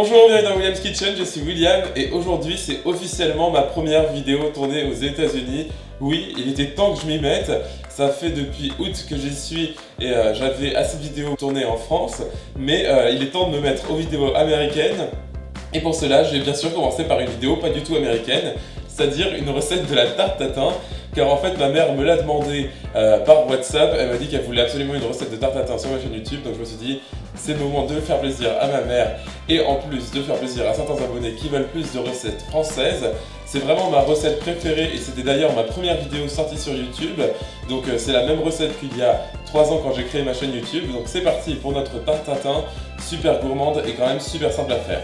Bonjour, bienvenue dans William's Kitchen, je suis William et aujourd'hui c'est officiellement ma première vidéo tournée aux États-Unis. Oui, il était temps que je m'y mette, ça fait depuis août que j'y suis et j'avais assez de vidéos tournées en France, mais il est temps de me mettre aux vidéos américaines. Et pour cela, je vais bien sûr commencer par une vidéo pas du tout américaine, c'est-à-dire une recette de la tarte tatin. Car en fait ma mère me l'a demandé par WhatsApp, elle m'a dit qu'elle voulait absolument une recette de tarte tatin sur ma chaîne YouTube, donc je me suis dit c'est le moment de faire plaisir à ma mère et en plus de faire plaisir à certains abonnés qui veulent plus de recettes françaises. C'est vraiment ma recette préférée et c'était d'ailleurs ma première vidéo sortie sur YouTube, donc c'est la même recette qu'il y a 3 ans quand j'ai créé ma chaîne YouTube, donc c'est parti pour notre tarte tatin, super gourmande et quand même super simple à faire.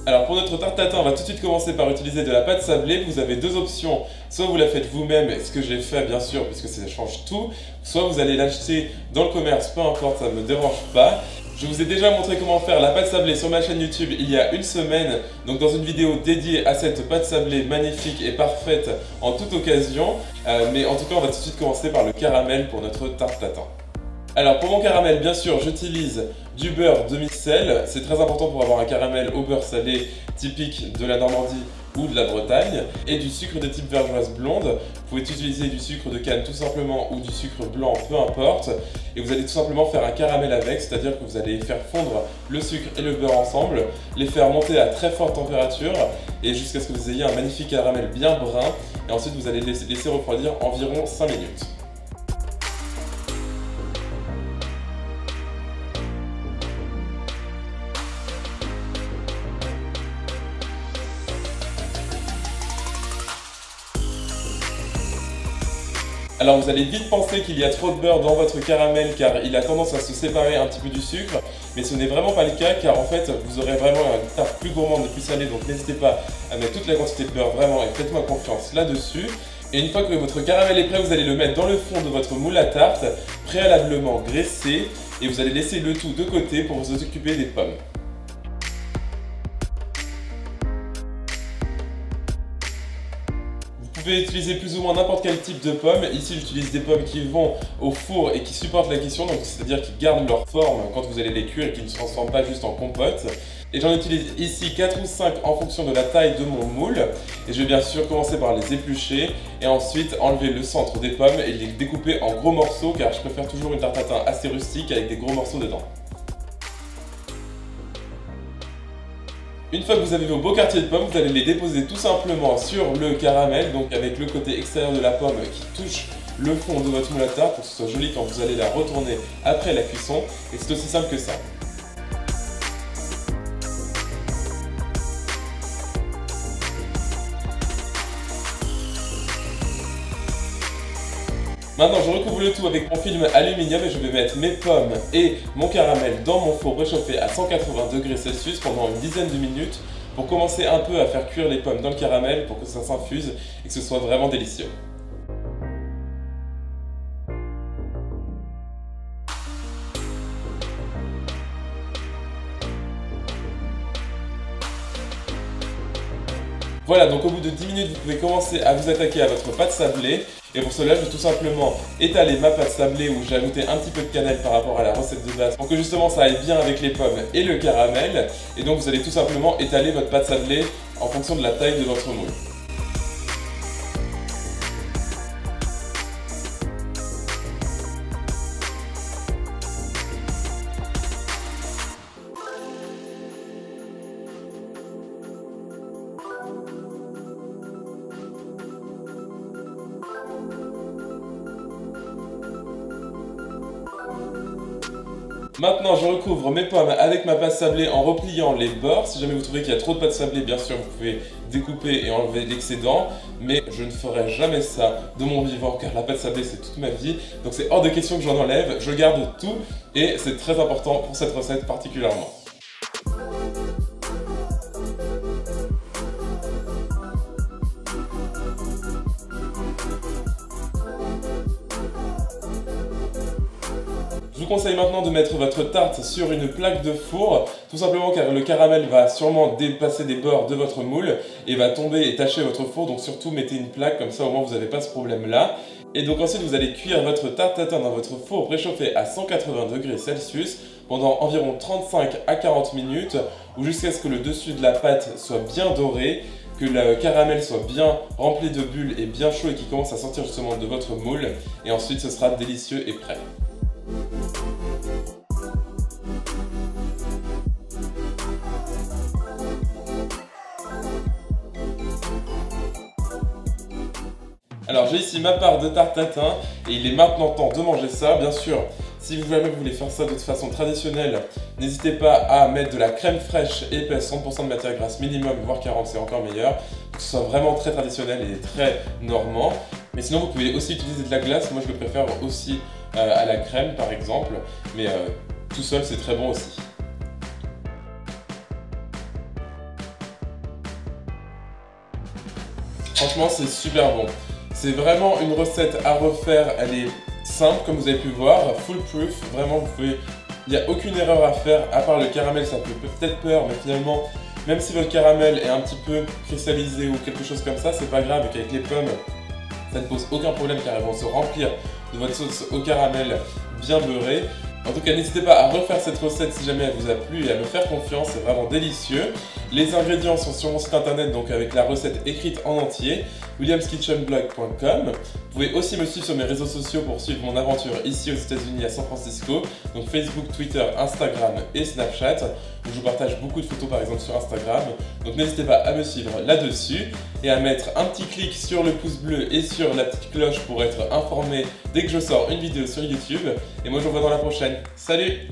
Alors pour notre tarte tatin, on va tout de suite commencer par utiliser de la pâte sablée. Vous avez deux options, soit vous la faites vous-même, ce que j'ai fait bien sûr puisque ça change tout, soit vous allez l'acheter dans le commerce, peu importe, ça ne me dérange pas. Je vous ai déjà montré comment faire la pâte sablée sur ma chaîne YouTube il y a une semaine, donc dans une vidéo dédiée à cette pâte sablée magnifique et parfaite en toute occasion. Mais en tout cas on va tout de suite commencer par le caramel pour notre tarte tatin. Alors pour mon caramel, bien sûr, j'utilise du beurre demi-sel. C'est très important pour avoir un caramel au beurre salé typique de la Normandie ou de la Bretagne. Et du sucre de type vergeoise blonde. Vous pouvez utiliser du sucre de canne tout simplement ou du sucre blanc, peu importe. Et vous allez tout simplement faire un caramel avec, c'est-à-dire que vous allez faire fondre le sucre et le beurre ensemble, les faire monter à très forte température et jusqu'à ce que vous ayez un magnifique caramel bien brun. Et ensuite vous allez laisser refroidir environ 5 minutes. Alors vous allez vite penser qu'il y a trop de beurre dans votre caramel car il a tendance à se séparer un petit peu du sucre, mais ce n'est vraiment pas le cas car en fait vous aurez vraiment une tarte plus gourmande et plus salée, donc n'hésitez pas à mettre toute la quantité de beurre vraiment et faites-moi confiance là-dessus. Et une fois que votre caramel est prêt, vous allez le mettre dans le fond de votre moule à tarte, préalablement graissé, et vous allez laisser le tout de côté pour vous occuper des pommes. Vous pouvez utiliser plus ou moins n'importe quel type de pommes. Ici j'utilise des pommes qui vont au four et qui supportent la cuisson, donc c'est-à-dire qui gardent leur forme quand vous allez les cuire et qui ne se transforment pas juste en compote. Et j'en utilise ici 4 ou 5 en fonction de la taille de mon moule. Et je vais bien sûr commencer par les éplucher et ensuite enlever le centre des pommes et les découper en gros morceaux car je préfère toujours une tarte tatin assez rustique avec des gros morceaux dedans. Une fois que vous avez vos beaux quartiers de pommes, vous allez les déposer tout simplement sur le caramel, donc avec le côté extérieur de la pomme qui touche le fond de votre moule à tarte pour que ce soit joli quand vous allez la retourner après la cuisson, et c'est aussi simple que ça. Maintenant, je recouvre le tout avec mon film aluminium et je vais mettre mes pommes et mon caramel dans mon four réchauffé à 180 degrés Celsius pendant une dizaine de minutes pour commencer un peu à faire cuire les pommes dans le caramel pour que ça s'infuse et que ce soit vraiment délicieux. Voilà, donc au bout de 10 minutes, vous pouvez commencer à vous attaquer à votre pâte sablée. Et pour cela, je vais tout simplement étaler ma pâte sablée où j'ai ajouté un petit peu de cannelle par rapport à la recette de base pour que justement ça aille bien avec les pommes et le caramel. Et donc vous allez tout simplement étaler votre pâte sablée en fonction de la taille de votre moule. Maintenant, je recouvre mes pommes avec ma pâte sablée en repliant les bords. Si jamais vous trouvez qu'il y a trop de pâte sablée, bien sûr, vous pouvez découper et enlever l'excédent. Mais je ne ferai jamais ça de mon vivant, car la pâte sablée, c'est toute ma vie. Donc c'est hors de question que j'en enlève. Je garde tout et c'est très important pour cette recette particulièrement. Je vous conseille maintenant de mettre votre tarte sur une plaque de four, tout simplement car le caramel va sûrement dépasser des bords de votre moule et va tomber et tacher votre four, donc surtout mettez une plaque, comme ça au moins vous n'avez pas ce problème-là. Et donc ensuite vous allez cuire votre tarte tatin dans votre four préchauffé à 180 degrés Celsius pendant environ 35 à 40 minutes, ou jusqu'à ce que le dessus de la pâte soit bien doré, que le caramel soit bien rempli de bulles et bien chaud et qui commence à sortir justement de votre moule, et ensuite ce sera délicieux et prêt. Alors j'ai ici ma part de tarte tatin et il est maintenant temps de manger ça. Bien sûr, si vous voulez faire ça de façon traditionnelle, n'hésitez pas à mettre de la crème fraîche épaisse, 30% de matière grasse minimum, voire 40, c'est encore meilleur, pour que ce soit vraiment très traditionnel et très normand. Mais sinon vous pouvez aussi utiliser de la glace, moi je le préfère aussi à la crème par exemple, mais tout seul c'est très bon aussi. Franchement c'est super bon. C'est vraiment une recette à refaire, elle est simple comme vous avez pu voir, foolproof, vraiment il n'y a aucune erreur à faire, à part le caramel ça peut peut-être peur, mais finalement, même si votre caramel est un petit peu cristallisé ou quelque chose comme ça, c'est pas grave, et qu'avec les pommes, ça ne pose aucun problème car elles vont se remplir de votre sauce au caramel bien beurrée. En tout cas, n'hésitez pas à refaire cette recette si jamais elle vous a plu et à me faire confiance, c'est vraiment délicieux. Les ingrédients sont sur mon site internet, donc avec la recette écrite en entier, williamskitchenblog.com. Vous pouvez aussi me suivre sur mes réseaux sociaux pour suivre mon aventure ici aux États-Unis à San Francisco, donc Facebook, Twitter, Instagram et Snapchat, où je partage beaucoup de photos par exemple sur Instagram. Donc n'hésitez pas à me suivre là-dessus et à mettre un petit clic sur le pouce bleu et sur la petite cloche pour être informé dès que je sors une vidéo sur YouTube. Et moi je vous revois dans la prochaine. Salut!